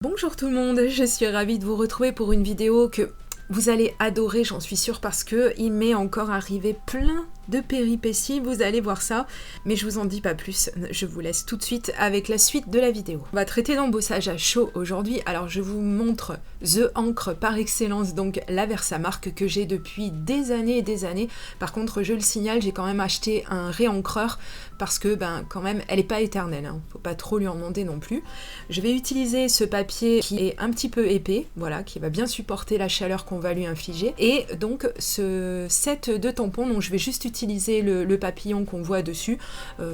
Bonjour tout le monde, je suis ravie de vous retrouver pour une vidéo que vous allez adorer, j'en suis sûre, parce que il m'est encore arrivé plein de péripéties, vous allez voir ça, mais je vous en dis pas plus, je vous laisse tout de suite avec la suite de la vidéo. On va traiter d'embossage à chaud aujourd'hui, alors je vous montre The Encre par excellence, donc la Versamark que j'ai depuis des années et des années. Par contre, je le signale, j'ai quand même acheté un réencreur parce que quand même elle est pas éternelle, hein. Faut pas trop lui en demander non plus. Je vais utiliser ce papier qui est un petit peu épais, voilà, qui va bien supporter la chaleur qu'on va lui infliger, et donc ce set de tampons, donc je vais juste utiliser le papillon qu'on voit dessus,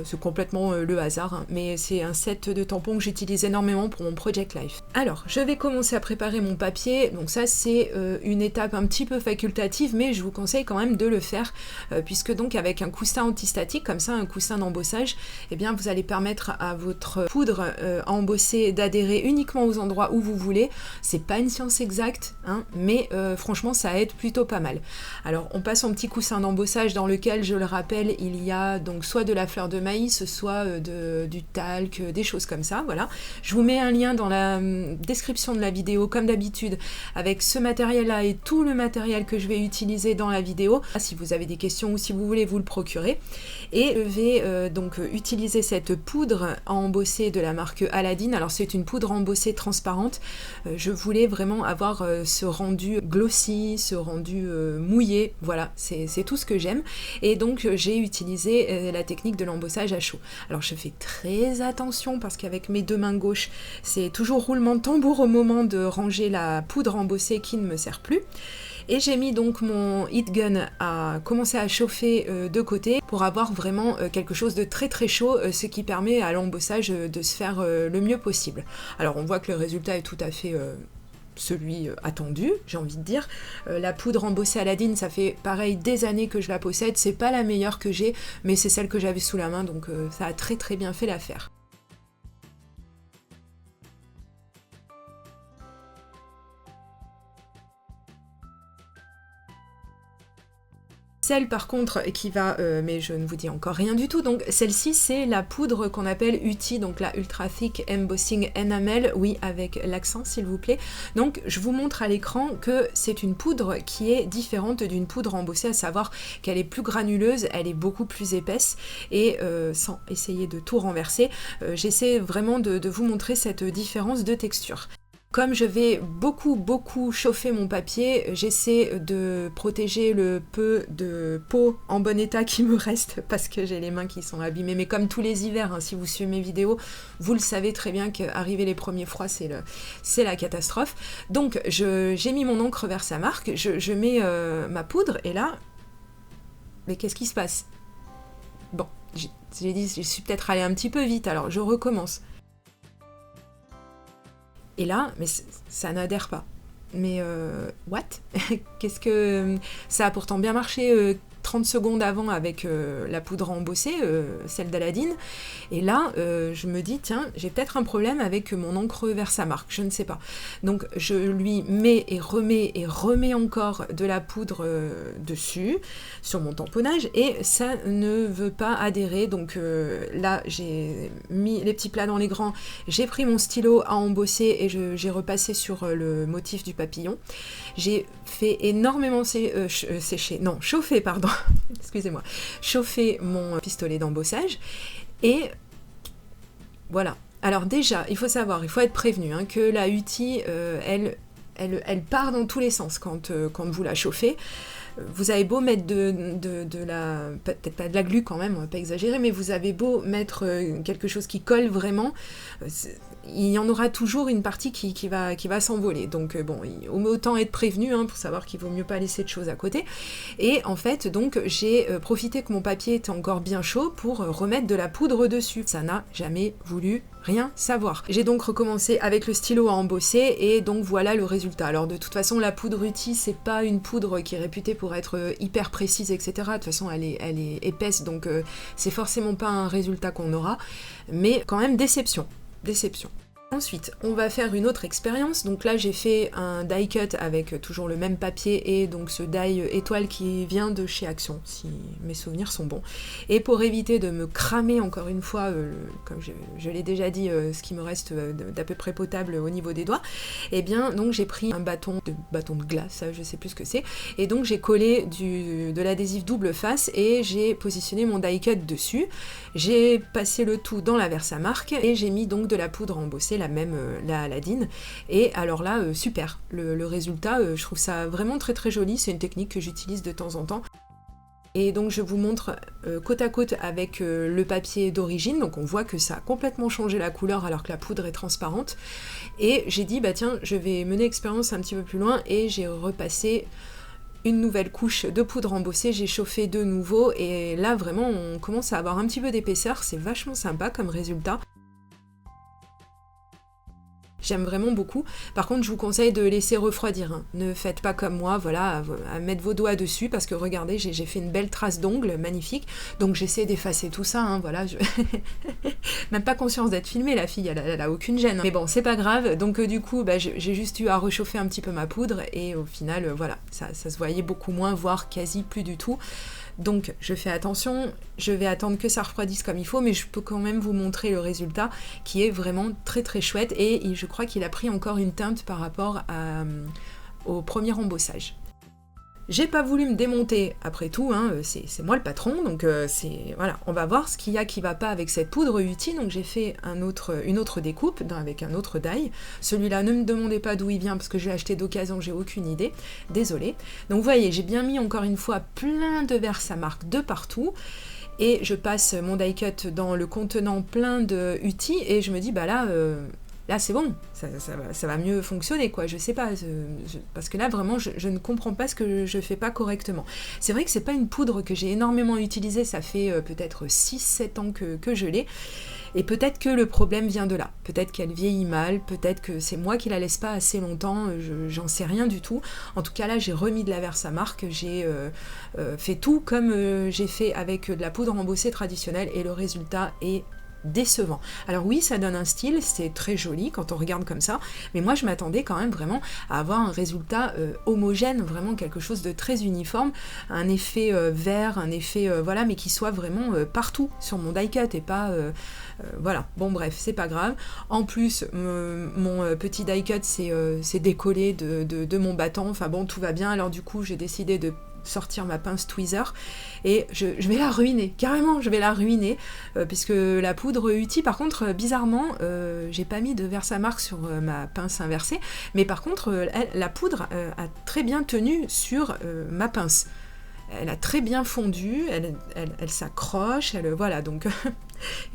c'est complètement le hasard, hein, mais c'est un set de tampons que j'utilise énormément pour mon Project Life. Alors, je vais commencer à préparer mon papier, donc ça c'est une étape un petit peu facultative, mais je vous conseille quand même de le faire, puisque donc avec un coussin antistatique, comme ça, un coussin d'embossage, eh bien vous allez permettre à votre poudre à embosser d'adhérer uniquement aux endroits où vous voulez. C'est pas une science exacte, hein, mais franchement ça aide plutôt pas mal. Alors on passe en petit coussin d'embossage dans lequel, je le rappelle, il y a donc soit de la fleur de maïs, soit du talc, des choses comme ça, voilà. Je vous mets un lien dans la description de la vidéo, comme d'habitude, avec ce matériel-là et tout le matériel que je vais utiliser dans la vidéo, si vous avez des questions ou si vous voulez vous le procurer. Et je vais donc utiliser cette poudre à embosser de la marque Aladdin. Alors c'est une poudre embossée transparente, je voulais vraiment avoir ce rendu glossy, ce rendu mouillé, voilà, c'est tout ce que j'aime. Et donc j'ai utilisé la technique de l'embossage à chaud. Alors je fais très attention parce qu'avec mes deux mains gauches, c'est toujours roulement de tambour au moment de ranger la poudre embossée qui ne me sert plus. Et j'ai mis donc mon heat gun à commencer à chauffer de côté pour avoir vraiment quelque chose de très très chaud, ce qui permet à l'embossage de se faire le mieux possible. Alors on voit que le résultat est tout à fait celui attendu, j'ai envie de dire. La poudre embossée Aladdin, ça fait pareil des années que je la possède, c'est pas la meilleure que j'ai, mais c'est celle que j'avais sous la main, donc ça a très très bien fait l'affaire. Celle par contre qui va, mais je ne vous dis encore rien du tout, donc celle-ci c'est la poudre qu'on appelle UT, donc la Ultra Thick Embossing Enamel, oui avec l'accent s'il vous plaît. Donc je vous montre à l'écran que c'est une poudre qui est différente d'une poudre embossée, à savoir qu'elle est plus granuleuse, elle est beaucoup plus épaisse, et sans essayer de tout renverser, j'essaie vraiment de vous montrer cette différence de texture. Comme je vais beaucoup chauffer mon papier, j'essaie de protéger le peu de peau en bon état qui me reste parce que j'ai les mains qui sont abîmées. Mais comme tous les hivers, hein, si vous suivez mes vidéos, vous le savez très bien qu'arriver les premiers froids, c'est la catastrophe. Donc j'ai mis mon encre Versamark, je mets ma poudre et là, mais qu'est-ce qui se passe? Bon, j'ai dit, je suis peut-être allée un petit peu vite, alors je recommence. Et là, mais ça n'adhère pas. Mais what? Qu'est-ce que... Ça a pourtant bien marché 30 secondes avant avec la poudre embossée, celle d'Aladdin. Et là, je me dis, tiens, j'ai peut-être un problème avec mon encre Versamark, je ne sais pas. Donc je lui mets et remets encore de la poudre dessus, sur mon tamponnage, et ça ne veut pas adhérer. Donc là, j'ai mis les petits plats dans les grands, j'ai pris mon stylo à embosser et j'ai repassé sur le motif du papillon. J'ai fait énormément chauffer, pardon, excusez-moi, chauffer mon pistolet d'embossage, et voilà. Alors déjà, il faut savoir, il faut être prévenu, hein, que la UT, elle part dans tous les sens quand vous la chauffez. Vous avez beau mettre de la... peut-être pas de la glu quand même, on va pas exagérer, mais vous avez beau mettre quelque chose qui colle vraiment, il y en aura toujours une partie qui va s'envoler. Donc bon, autant être prévenu, hein, pour savoir qu'il vaut mieux pas laisser de choses à côté. Et en fait, donc, j'ai profité que mon papier était encore bien chaud pour remettre de la poudre dessus. Ça n'a jamais voulu rien savoir. J'ai donc recommencé avec le stylo à embosser, et donc voilà le résultat. Alors de toute façon, la poudre UT, c'est pas une poudre qui est réputée pour être hyper précise, etc. De toute façon, elle est épaisse, donc c'est forcément pas un résultat qu'on aura, mais quand même déception. Ensuite, on va faire une autre expérience. Donc là, j'ai fait un die cut avec toujours le même papier et donc ce die étoile qui vient de chez Action, si mes souvenirs sont bons. Et pour éviter de me cramer encore une fois, comme je l'ai déjà dit, ce qui me reste d'à peu près potable au niveau des doigts, et bien donc j'ai pris un bâton de glace, je sais plus ce que c'est, et donc j'ai collé de l'adhésif double face et j'ai positionné mon die cut dessus. J'ai passé le tout dans la Versamark et j'ai mis donc de la poudre embossée, la Aladdin, et alors là super, le résultat je trouve ça vraiment très très joli, c'est une technique que j'utilise de temps en temps. Et donc je vous montre côte à côte avec le papier d'origine, donc on voit que ça a complètement changé la couleur alors que la poudre est transparente, et j'ai dit bah tiens je vais mener l'expérience un petit peu plus loin et j'ai repassé une nouvelle couche de poudre embossée, j'ai chauffé de nouveau et là vraiment on commence à avoir un petit peu d'épaisseur, c'est vachement sympa comme résultat. J'aime vraiment beaucoup. Par contre, je vous conseille de laisser refroidir. Hein. Ne faites pas comme moi, voilà, à mettre vos doigts dessus, parce que regardez, j'ai fait une belle trace d'ongle, magnifique. Donc j'essaie d'effacer tout ça, hein, voilà. Même pas conscience d'être filmée, la fille, elle a aucune gêne. Hein. Mais bon, c'est pas grave. Donc du coup, bah, j'ai juste eu à réchauffer un petit peu ma poudre, et au final, voilà, ça se voyait beaucoup moins, voire quasi plus du tout. Donc je fais attention, je vais attendre que ça refroidisse comme il faut, mais je peux quand même vous montrer le résultat qui est vraiment très très chouette et je crois qu'il a pris encore une teinte par rapport au premier embossage. J'ai pas voulu me démonter après tout, hein, c'est moi le patron, donc voilà, on va voir ce qu'il y a qui va pas avec cette poudre UTI, donc j'ai fait une autre découpe avec un autre die. Celui-là, ne me demandez pas d'où il vient parce que je l'ai acheté d'occasion, j'ai aucune idée, désolée. Donc vous voyez, j'ai bien mis encore une fois plein de Versamark de partout, et je passe mon die cut dans le contenant plein de UTI, et je me dis, bah là c'est bon, ça va mieux fonctionner quoi, je sais pas, parce que là vraiment je ne comprends pas ce que je fais pas correctement. C'est vrai que c'est pas une poudre que j'ai énormément utilisée, ça fait peut-être 6-7 ans que je l'ai, et peut-être que le problème vient de là, peut-être qu'elle vieillit mal, peut-être que c'est moi qui la laisse pas assez longtemps, j'en sais rien du tout. En tout cas là j'ai remis de la Versamark, j'ai fait tout comme j'ai fait avec de la poudre embossée traditionnelle, et le résultat est décevant. Alors oui, ça donne un style, c'est très joli quand on regarde comme ça, mais moi je m'attendais quand même vraiment à avoir un résultat homogène, vraiment quelque chose de très uniforme, un effet vert, un effet voilà, mais qui soit vraiment partout sur mon die cut et pas voilà, bon bref, c'est pas grave. En plus, mon petit die cut c'est décollé de mon bâton, enfin bon, tout va bien, alors du coup j'ai décidé de sortir ma pince tweezer et je vais la ruiner, carrément je vais la ruiner, puisque la poudre UTI par contre bizarrement j'ai pas mis de Versamark sur ma pince inversée, mais par contre la poudre a très bien tenu sur ma pince, elle a très bien fondu, elle s'accroche, voilà, donc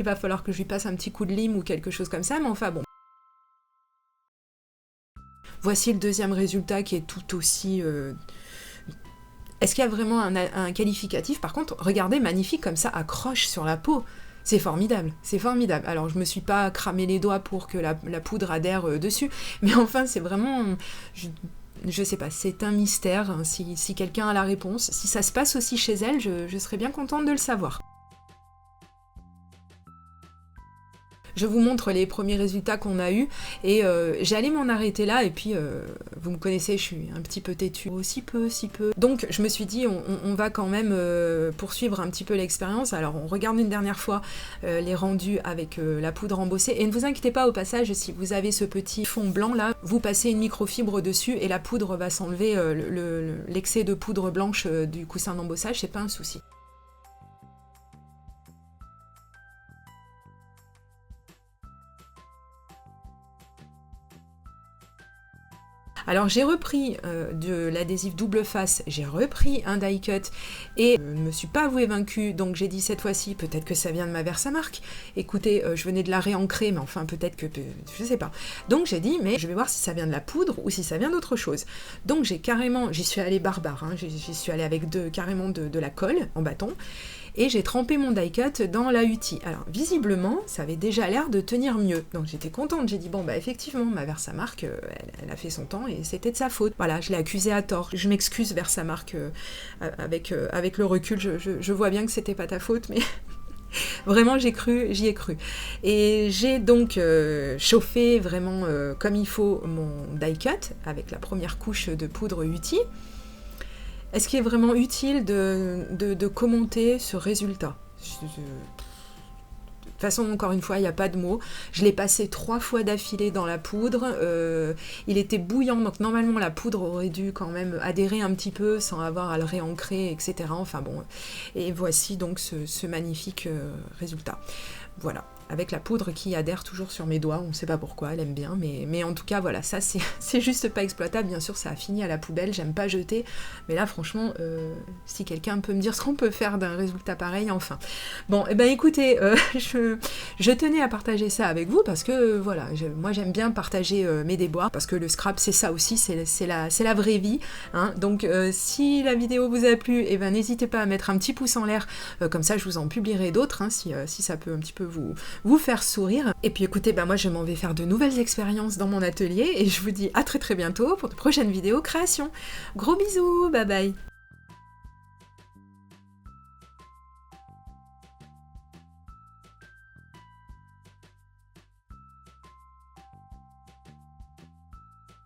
il va falloir que je lui passe un petit coup de lime ou quelque chose comme ça, mais enfin bon. Voici le deuxième résultat qui est tout aussi est-ce qu'il y a vraiment un qualificatif? Par contre, regardez, magnifique, comme ça, accroche sur la peau. C'est formidable, c'est formidable. Alors, je me suis pas cramé les doigts pour que la poudre adhère dessus, mais enfin, c'est vraiment... Je sais pas, c'est un mystère. Hein, si quelqu'un a la réponse, si ça se passe aussi chez elle, je serais bien contente de le savoir. Je vous montre les premiers résultats qu'on a eus, et j'allais m'en arrêter là, et puis vous me connaissez, je suis un petit peu têtue, si peu. Donc je me suis dit, on va quand même poursuivre un petit peu l'expérience. Alors on regarde une dernière fois les rendus avec la poudre embossée, et ne vous inquiétez pas au passage, si vous avez ce petit fond blanc là, vous passez une microfibre dessus, et la poudre va s'enlever, l'excès de poudre blanche du coussin d'embossage, c'est pas un souci. Alors j'ai repris de l'adhésif double face, j'ai repris un die cut et ne me suis pas avouée vaincue, donc j'ai dit cette fois-ci peut-être que ça vient de ma Versamark. Écoutez, je venais de la réancrer, mais enfin peut-être que... je sais pas. Donc j'ai dit, mais je vais voir si ça vient de la poudre ou si ça vient d'autre chose. Donc j'y suis allée barbare, hein, j'y suis allée avec carrément de la colle en bâton. Et j'ai trempé mon die cut dans la UTI. Alors visiblement, ça avait déjà l'air de tenir mieux. Donc j'étais contente, j'ai dit bon bah effectivement, ma Versamark, elle a fait son temps et c'était de sa faute. Voilà, je l'ai accusée à tort. Je m'excuse Versamark, avec le recul, je vois bien que c'était pas ta faute, mais Vraiment, j'y ai cru. Et j'ai donc chauffé vraiment comme il faut mon die cut avec la première couche de poudre UTI. Est-ce qu'il est vraiment utile de commenter ce résultat ? De toute façon, encore une fois, il n'y a pas de mots. Je l'ai passé 3 fois d'affilée dans la poudre. Il était bouillant, donc normalement la poudre aurait dû quand même adhérer un petit peu sans avoir à le réancrer, etc. Enfin bon, et voici donc ce magnifique résultat. Voilà, avec la poudre qui adhère toujours sur mes doigts, on ne sait pas pourquoi, elle aime bien, mais en tout cas, voilà, ça c'est juste pas exploitable, bien sûr, ça a fini à la poubelle, j'aime pas jeter, mais là, franchement, si quelqu'un peut me dire ce qu'on peut faire d'un résultat pareil, enfin. Bon, et ben écoutez, je tenais à partager ça avec vous, parce que, voilà, moi j'aime bien partager mes déboires, parce que le scrap, c'est ça aussi, c'est la vraie vie, hein, donc si la vidéo vous a plu, et ben n'hésitez pas à mettre un petit pouce en l'air, comme ça je vous en publierai d'autres, hein, si ça peut un petit peu vous faire sourire. Et puis écoutez, moi je m'en vais faire de nouvelles expériences dans mon atelier et je vous dis à très très bientôt pour de prochaines vidéos création. Gros bisous, bye bye.